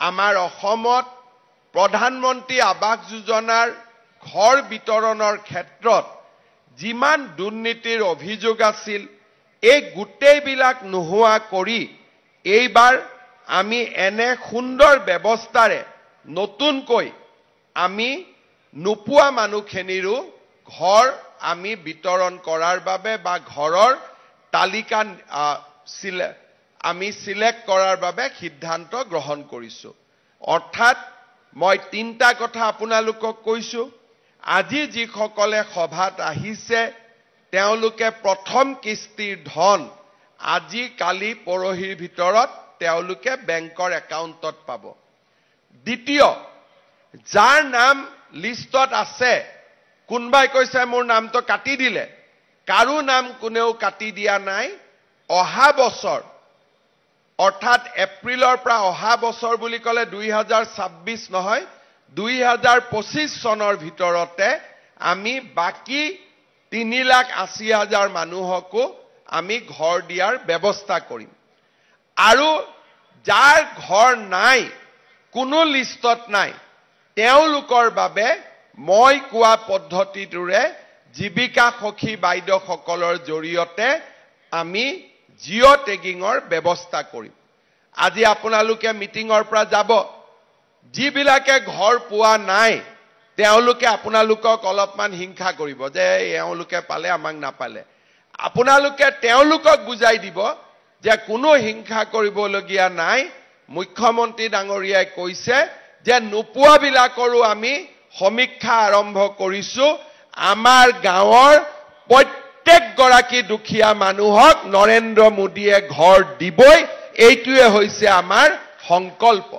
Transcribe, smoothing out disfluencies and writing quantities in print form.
আমাৰ অসমত প্ৰধানমন্ত্ৰী আৱাস যোজনাৰ ঘৰ বিতৰণৰ ক্ষেত্ৰত যিমান দুৰ্নীতিৰ অভিযোগ আছিল এই গোটেইবিলাক নোহোৱা কৰি এইবাৰ আমি এনে সুন্দৰ ব্যৱস্থাৰে নতুনকৈ আমি নোপোৱা মানুহখিনিৰো ঘৰ আমি বিতৰণ কৰাৰ বাবে বা ঘৰৰ তালিকা আমি সিলেক্ট কৰাৰ বাবে সিদ্ধান্ত গ্ৰহণ কৰিছো। অৰ্থাৎ মই তিনটা কথা আপোনালোকক কৈছো। আজি যিসকলে সভাত আহিছে তেওঁলোকে প্ৰথম কিস্তিৰ ধন আজি কালি পৰহিৰ ভিতৰত তেওঁলোকে বেংকৰ একাউণ্টত পাব। দ্বিতীয়, যাৰ নাম লিষ্টত আছে, কোনবাই কৈছে মোৰ নামটো কাটি দিলে, কাৰো নাম কোনেও কাটি দিয়া নাই। অহা বছৰ অৰ্থাৎ এপ্ৰিলৰ পৰা অহা বছৰ বুলি ক'লে 2026 নহয় 2025 চনৰ ভিতৰতে আমি বাকি 3,80,000 মানুহকো আমি ঘৰ দিয়াৰ ব্যৱস্থা কৰিম। আৰু যাৰ ঘৰ নাই, কোনো লিষ্টত নাই, তেওঁলোকৰ বাবে মই কোৱা পদ্ধতিটোৰে জীৱিকা সখী বাইদেউসকলৰ জৰিয়তে আমি জিঅ' টেগিঙৰ ব্যৱস্থা কৰিম। আজি আপোনালোকে মিটিঙৰ পৰা যাব, যিবিলাকে ঘৰ পোৱা নাই তেওঁলোকে আপোনালোকক অলপমান হিংসা কৰিব যে এওঁলোকে পালে আমাক নাপালে। আপোনালোকে তেওঁলোকক বুজাই দিব যে কোনো হিংসা কৰিবলগীয়া নাই। মুখ্যমন্ত্ৰী ডাঙৰীয়াই কৈছে যে নোপোৱাবিলাকৰো আমি সমীক্ষা আৰম্ভ কৰিছো। আমাৰ গাঁৱৰ প্ৰত্যেক গৰাকী দুখীয়া মানুহক নৰেন্দ্ৰ মোদীয়ে ঘৰ দিবই। এইটোৱে হৈছে আমাৰ সংকল্প।